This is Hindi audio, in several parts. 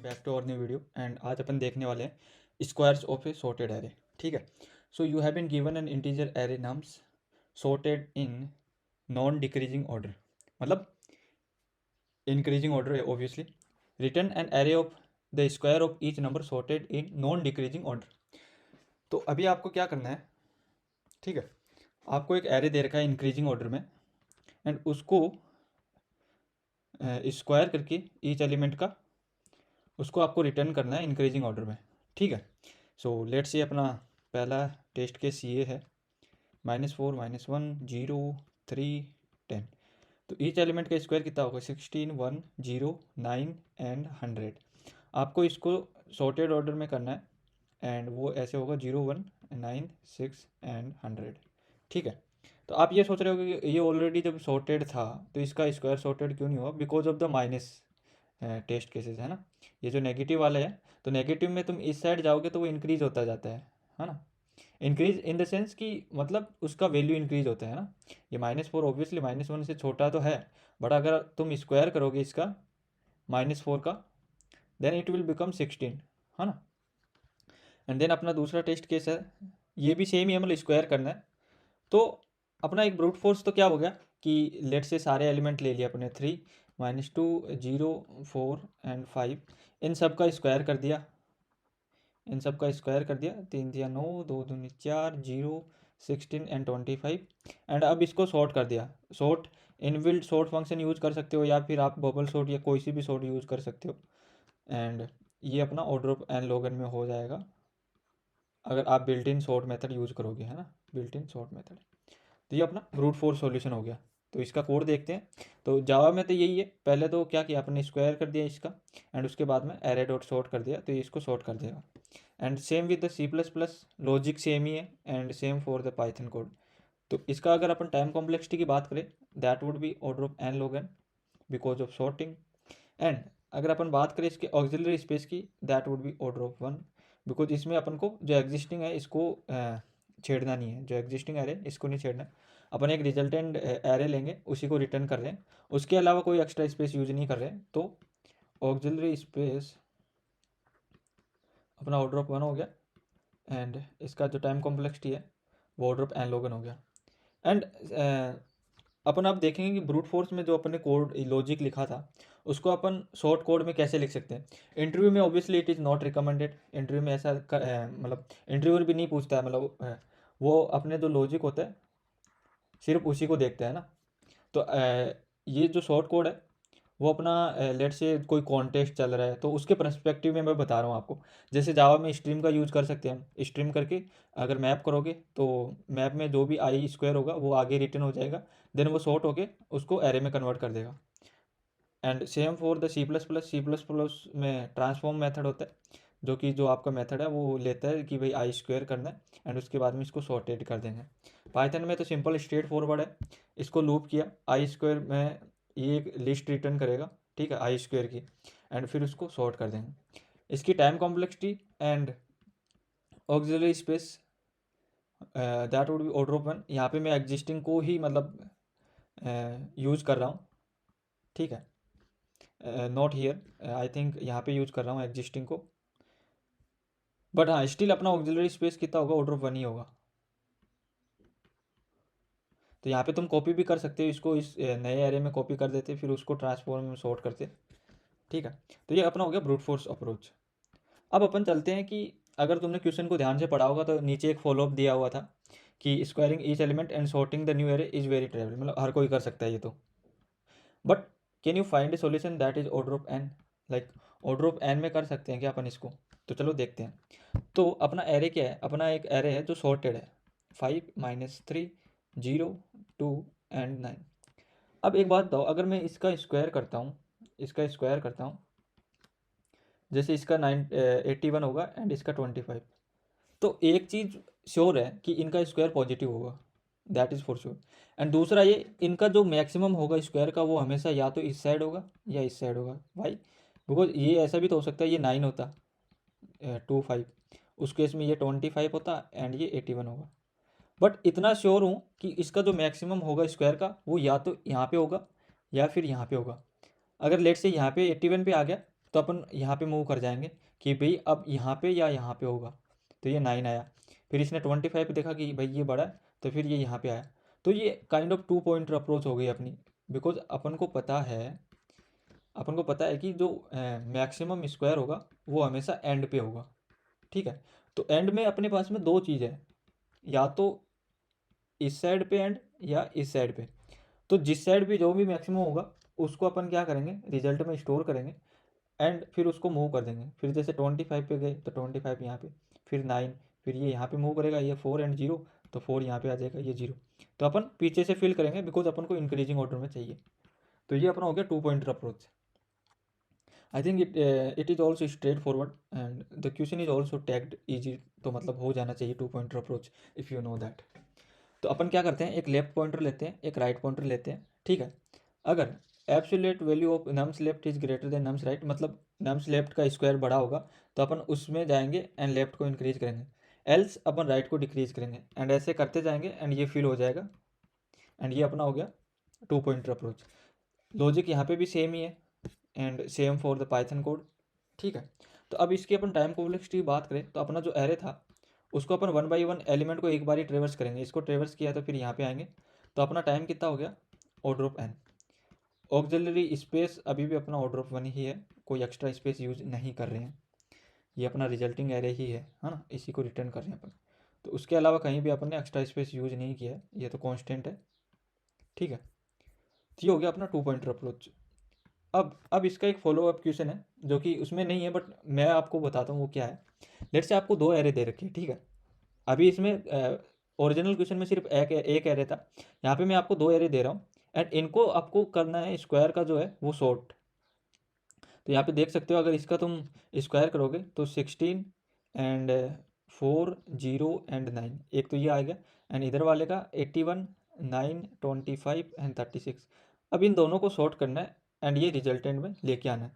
बैक टू और न्यू वीडियो। एंड आज अपन देखने वाले हैं squares of a sorted array. ठीक है, so you have been given an integer array nums sorted in non decreasing order, मतलब increasing order obviously. Return an array of the square of each number sorted in non decreasing order. तो अभी आपको क्या करना है, ठीक है, आपको एक एरे दे रखा है इंक्रीजिंग ऑर्डर में एंड उसको स्क्वायर करके ईच एलिमेंट का उसको आपको रिटर्न करना है इंक्रीजिंग ऑर्डर में। ठीक है, सो लेट्स से अपना पहला टेस्ट केस ये है -4 -1 0 3 10। तो ईच एलिमेंट का स्क्वायर कितना होगा 16 1 0 9 एंड 100। आपको इसको सॉर्टेड ऑर्डर में करना है एंड वो ऐसे होगा 0 1 9 6 एंड 100। ठीक है, तो आप ये सोच रहे हो कि ये ऑलरेडी जब सॉर्टेड था तो इसका स्क्वायर सॉर्टेड क्यों नहीं हुआ? Because of the minus test cases है ना। ये जो नेगेटिव वाला है, तो नेगेटिव में तुम इस साइड जाओगे तो वो इंक्रीज होता जाता है ना। इंक्रीज इन द सेंस कि मतलब उसका वैल्यू इंक्रीज होता है ना। ये -4 ऑब्वियसली -1 से छोटा तो है, बट अगर तुम स्क्वायर करोगे इसका -4 का, देन इट विल बिकम 16, है ना। एंड देन अपना दूसरा टेस्ट केस है, ये भी सेम ही है, मतलब स्क्वायर करना है। तो अपना एक ब्रूट फोर्स तो क्या हो गया कि लेट से सारे एलिमेंट ले लिए अपने 3 -2 0 4 एंड 5, इन सब का स्क्वायर कर दिया, इन सब का स्क्वायर कर दिया। 3 दिया 9 2 दूनी 4 0 16 एंड 25। एंड अब इसको सॉर्ट कर दिया। Sort inbuilt sort function use कर सकते हो या फिर आप बबल सॉर्ट या कोई सी भी सॉर्ट यूज़ कर सकते हो। एंड ये अपना order of N log N में हो जाएगा अगर आप built in sort method use करोगे, है ना, बिल्ट इन सॉर्ट मेथड। तो ये अपना ब्रूट फोर्स सॉल्यूशन हो गया। तो इसका कोड देखते हैं। तो जावा में तो यही है, पहले तो क्या किया आपने, स्क्वायर कर दिया इसका एंड उसके बाद में एरे डॉट सॉर्ट कर दिया, तो ये इसको सॉर्ट कर देगा। And same with the C++, logic same ही है and same for the Python code. तो इसका अगर अपन टाइम कॉम्प्लेक्सिटी की बात करें, that would be order of N log n because of sorting. And अगर अपन बात करें इसके ऑक्सिलरी स्पेस की, that would be order of 1 because इसमें अपन को जो एग्जिस्टिंग है इसको छेड़ना नहीं है, जो एग्जिस्टिंग एरे इसको नहीं छेड़ना। अपन एक रिजल्टेंट एरे लेंगे, उसी को रिटर्न कर रहे हैं, उसके अलावा कोई एक्स्ट्रा स्पेस यूज नहीं कर रहे हैं। तो ऑक्सिलरी स्पेस अपना ऑर्डर ऑफ 1 हो गया एंड इसका जो टाइम कॉम्प्लेक्सिटी है वो order of N log N हो गया। एंड अपन आप देखेंगे कि ब्रूट फोर्स में जो अपन ने कोड लॉजिक लिखा था उसको अपन शॉर्ट कोड में कैसे लिख सकते हैं। इंटरव्यू में obviously it is not recommended, interview में ऐसा मतलब इंटरव्यूअर भी नहीं पूछता है, मतलब वो अपने जो लॉजिक होता है सिर्फ उसी को देखता है ना। तो ये जो शॉर्ट कोड है वो अपना लेट से कोई कॉन्टेस्ट चल रहा है तो उसके पर्सपेक्टिव में मैं बता रहा हूँ आपको। जैसे जावा में स्ट्रीम का यूज़ कर सकते हैं हम, स्ट्रीम करके अगर मैप करोगे तो मैप में जो भी आई स्क्वायर होगा वो आगे रिटर्न हो जाएगा, देन वो शॉर्ट होके उसको एरे में कन्वर्ट कर देगा। And same for the C++ में ट्रांसफॉर्म मेथड होता है, जो कि जो आपका मेथड है वो लेता है कि भाई आई स्क्वायर करना है एंड उसके बाद में इसको सॉर्टेड कर देंगे। पाइथन में तो सिंपल स्ट्रेट फॉरवर्ड है, इसको लूप किया आई स्क्वायर में, ये एक लिस्ट रिटर्न करेगा, ठीक है, आई स्क्वायर की, एंड फिर उसको सॉर्ट कर देंगे। इसकी time complexity and auxiliary space that would be order of 1। यहाँ पे मैं एग्जिस्टिंग को ही मतलब यूज़ कर रहा हूँ, ठीक है, नॉट हियर, आई थिंक यहाँ पे यूज़ कर रहा हूँ एग्जिस्टिंग को, बट हाँ स्टिल अपना ऑक्सिलरी स्पेस कितना होगा, ऑर्डर ऑफ 1 ही होगा। तो यहाँ पे तुम कॉपी भी कर सकते हो इसको, इस नए एरे में कॉपी कर देते फिर उसको ट्रांसफॉर्म में सॉर्ट करते, ठीक है। तो ये अपना हो गया ब्रूट फोर्स अप्रोच। अब अपन चलते हैं कि अगर तुमने क्वेश्चन को ध्यान से पढ़ा होगा तो नीचे एक फॉलोअप दिया हुआ था कि squaring each element and sorting the new array is very trivial, मतलब हर कोई कर सकता है ये तो, but can you find a solution that is order of N, like order of N में कर सकते हैं क्या अपन इसको? तो चलो देखते हैं। तो अपना एरे क्या है, अपना एक एरे है जो सॉर्टेड है 5 -3 0 2 एंड 9। अब एक बात बताओ, अगर मैं इसका स्क्वायर करता हूँ, इसका स्क्वायर करता हूँ, जैसे इसका 81 होगा एंड इसका 25, तो एक चीज़ श्योर है कि इनका स्क्वायर पॉजिटिव होगा, that is for sure. And दूसरा ये, इनका जो मैक्सिमम होगा स्क्वायर का वो हमेशा या तो इस साइड होगा या इस साइड होगा। भाई बिकॉज ये ऐसा भी तो हो सकता है ये 9 होता 2 5, उस केस में ये 25 होता एंड ये 81 होगा। बट इतना श्योर हूँ कि इसका जो मैक्सिमम होगा स्क्वायर का वो या तो यहाँ पे होगा या फिर यहाँ पे होगा। अगर लेट से यहाँ पे 81 पे आ गया तो अपन यहाँ पे मूव कर जाएंगे कि भाई अब यहाँ पे या यहाँ पे होगा, तो ये 9 आया। फिर इसने 25 देखा कि भाई ये बड़ा है, तो फिर ये यहाँ पे आया। तो ये काइंड ऑफ 2 पॉइंटर अप्रोच हो गई अपनी, बिकॉज अपन को पता है कि जो मैक्सिमम स्क्वायर होगा वो हमेशा एंड पे होगा, ठीक है। तो एंड में अपने पास में दो चीज़ है, या तो इस साइड पे एंड या इस साइड पे। तो जिस साइड पे जो भी मैक्सिमम होगा उसको अपन क्या करेंगे, रिजल्ट में स्टोर करेंगे एंड फिर उसको मूव कर देंगे। फिर जैसे 25 पे गए तो 25 यहाँ पे, फिर 9, फिर ये यहाँ पे मूव करेगा, ये 4 एंड 0, तो 4 यहाँ पे आ जाएगा, ये 0। तो अपन पीछे से फिल करेंगे बिकॉज अपन को इंक्रीजिंग ऑर्डर में चाहिए। तो ये अपना हो गया 2 pointer approach. I think it is also straight forward and the question is also tagged easy, तो मतलब हो जाना चाहिए 2 pointer approach if you know that. तो अपन क्या करते हैं, एक लेफ्ट पॉइंटर लेते हैं, एक राइट पॉइंटर लेते हैं, ठीक है। अगर absolute value of nums left is greater than nums right, मतलब नम्स लेफ्ट का स्क्वायर बड़ा होगा तो अपन उसमें जाएंगे एंड लेफ्ट को इंक्रीज करेंगे, एल्स अपन राइट को डिक्रीज करेंगे, एंड ऐसे करते जाएंगे एंड ये फिल हो जाएगा। एंड ये अपना हो गया 2 पॉइंटर अप्रोच। लॉजिक यहाँ पे भी सेम ही है and same for the Python code, ठीक है। तो अब इसकी अपन टाइम कॉम्प्लेक्सिटी की बात करें तो अपना जो एरे था उसको अपन 1 बाई 1 एलिमेंट को एक बार ही ट्रेवर्स करेंगे। इसको ट्रेवर्स किया तो फिर यहाँ पे आएंगे, तो अपना टाइम कितना हो गया, order of N. Auxiliary space अभी भी अपना ऑर्डर ऑफ 1 ही है, कोई एक्स्ट्रा स्पेस यूज नहीं कर रहे हैं, ये अपना रिजल्टिंग एरे ही है ना, इसी को रिटर्न कर रहे हैं अपन। तो उसके अलावा कहीं भी अपन ने एक्स्ट्रा स्पेस यूज नहीं किया है, ये तो कॉन्स्टेंट है, ठीक है। तो ये हो गया अपना 2 पॉइंटर अप्रोच। अब इसका एक फॉलो अप क्वेश्चन है जो कि उसमें नहीं है, बट मैं आपको बताता हूँ वो क्या है। लेट से आपको दो एरे दे रखे हैं, ठीक है। अभी इसमें ओरिजिनल क्वेश्चन में सिर्फ एक एरे था, यहाँ पे मैं आपको दो एरे दे रहा हूँ एंड इनको आपको करना है स्क्वायर का जो है वो सॉर्ट। तो यहाँ पे देख सकते हो, अगर इसका तुम स्क्वायर करोगे तो 16 एंड 4 0 एंड 9, एक तो ये आ गया, एंड इधर वाले का 81 9 25 एंड 36। अब इन दोनों को सॉर्ट करना है एंड ये रिजल्टेंट में लेके आना है।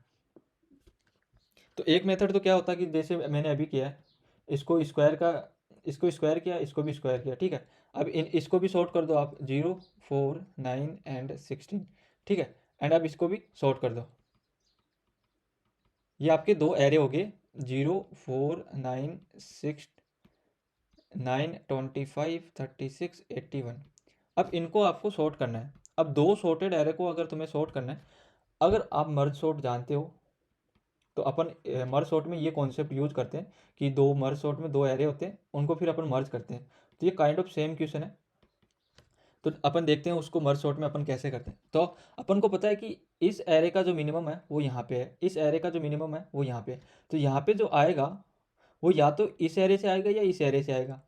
तो एक मेथड तो क्या होता है कि जैसे मैंने अभी किया है, इसको स्क्वायर का, इसको स्क्वायर किया, इसको भी स्क्वायर किया, ठीक है। अब इसको भी सॉर्ट कर दो आप, 0 4 9 एंड 16, ठीक है। एंड अब इसको भी सॉर्ट कर दो, ये आपके दो एरे हो गए, 0 4 9 6 9 25 36 81। अब इनको आपको सॉर्ट करना है। अब दो सॉर्टेड एरे को अगर तुम्हें सॉर्ट करना है, अगर आप मर्ज सॉर्ट जानते हो तो अपन मर्ज सॉर्ट में ये कॉन्सेप्ट यूज करते हैं कि दो मर्ज सॉर्ट में दो एरे होते हैं, उनको फिर अपन मर्ज करते हैं। तो ये काइंड ऑफ सेम क्वेश्चन है, तो अपन देखते हैं उसको मर्ज सॉर्ट में अपन कैसे करते हैं। तो अपन को पता है कि इस एरे का जो मिनिमम है वो यहाँ पे है, इस एरे का जो मिनिमम है वो यहाँ पे है। तो यहाँ पे जो आएगा वो या तो इस एरे से आएगा या इस एरे से आएगा,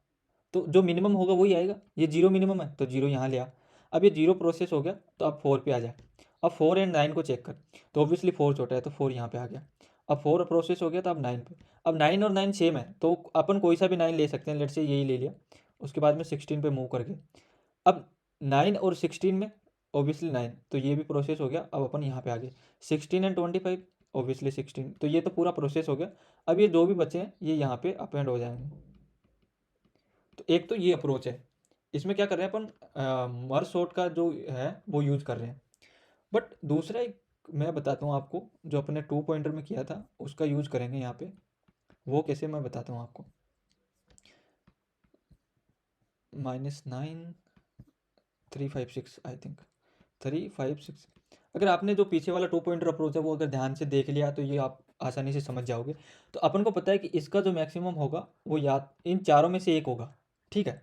तो जो मिनिमम होगा वही आएगा। ये 0 मिनिमम है तो 0 यहाँ ले आ। अब ये 0 प्रोसेस हो गया तो अब 4 पे आ जाए। अब 4 एंड 9 को चेक कर, तो ऑब्वियसली 4 छोटा है तो 4 यहाँ पे आ गया। अब 4 प्रोसेस हो गया तो अब 9 पे। अब 9 और 9 सेम है तो अपन कोई सा भी 9 ले सकते हैं, लेट से यही ले लिया। उसके बाद में 16 पे मूव करके, अब 9 और 16 में ऑब्वियसली 9, तो ये भी प्रोसेस हो गया। अब अपन यहाँ पे आ गए 16 एंड 25, ऑब्वियसली 16, तो ये तो पूरा प्रोसेस हो गया। अब ये जो भी बचे हैं ये यहाँ पे अपेंड हो जाएंगे। तो एक तो ये अप्रोच है, इसमें क्या कर रहे हैं अपन, मर्ज सॉर्ट का जो है वो यूज कर रहे हैं। बट दूसरा एक मैं बताता हूँ आपको, जो अपने 2 पॉइंटर में किया था उसका यूज करेंगे यहाँ पे, वो कैसे मैं बताता हूँ आपको। -9 3 5 6, आई थिंक 3 5 6। अगर आपने जो पीछे वाला 2 पॉइंटर अप्रोच है वो अगर ध्यान से देख लिया तो ये आप आसानी से समझ जाओगे। तो अपन को पता है कि इसका जो मैक्सिमम होगा वो या इन चारों में से एक होगा, ठीक है।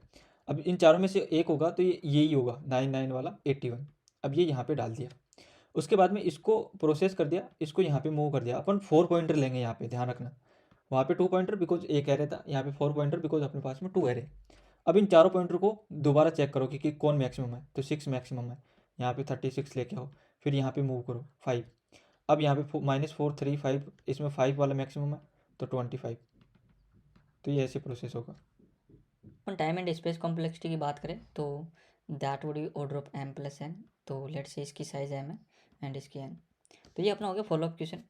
अब इन चारों में से एक होगा तो ये यही होगा 9 9 वाला 81। अब ये यहाँ पे डाल दिया, उसके बाद में इसको प्रोसेस कर दिया, इसको यहाँ पे मूव कर दिया। अपन 4 पॉइंटर लेंगे यहाँ पे, ध्यान रखना। वहाँ पे 2 पॉइंटर बिकॉज एक एरे था, यहाँ पे 4 पॉइंटर बिकॉज अपने पास में 2 एरे। अब इन चारों पॉइंटर को दोबारा चेक करो कि कौन मैक्सिमम है, तो 6 मैक्सिमम है। यहाँ पे 36 लेके आओ, फिर यहाँ पे मूव करो 5। अब यहाँ पे -4 3 5, इसमें 5 वाला मैक्सिमम है तो 25। तो ये ऐसे प्रोसेस होगा। अपन टाइम एंड स्पेस कॉम्प्लेक्सिटी की बात करें तो that would be order of m plus n। तो लेट्स से इसकी साइज m है एंड इसकी n। तो ये अपना हो गया फॉलो अप क्वेश्चन।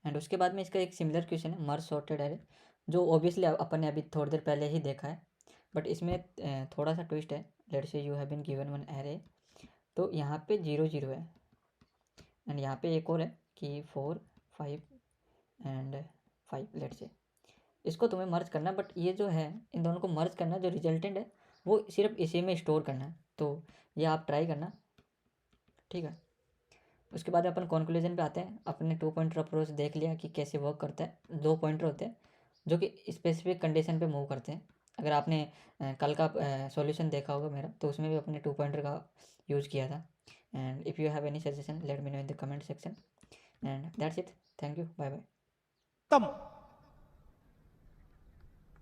एंड उसके बाद में इसका एक सिमिलर क्वेश्चन है मर्ज सॉर्टेड एरे, जो ऑब्वियसली अपन ने अभी थोड़ी देर पहले ही देखा है, बट इसमें थोड़ा सा ट्विस्ट है। Let's say you have been given one array, तो यहाँ पे 0 0 है एंड यहाँ पे एक और है कि 4 5 एंड 5 लेट से। इसको तुम्हें मर्ज करना है, बट ये जो है इन दोनों को मर्ज करना, जो रिजल्टेंट है वो सिर्फ इसी में स्टोर करना है। तो ये आप ट्राई करना, ठीक है। उसके बाद अपन कंक्लूजन पे आते हैं। अपने 2 पॉइंटर अप्रोच देख लिया कि कैसे वर्क करता है। 2 पॉइंटर होते हैं जो कि स्पेसिफिक कंडीशन पे मूव करते हैं। अगर आपने कल का सॉल्यूशन देखा होगा मेरा, तो उसमें भी अपने 2 पॉइंटर का यूज़ किया था। And if you have any suggestion let me know in the comment section and that's it. Thank you, bye bye. तम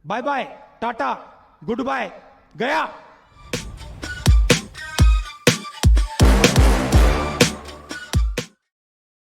bye bye tata goodbye गया।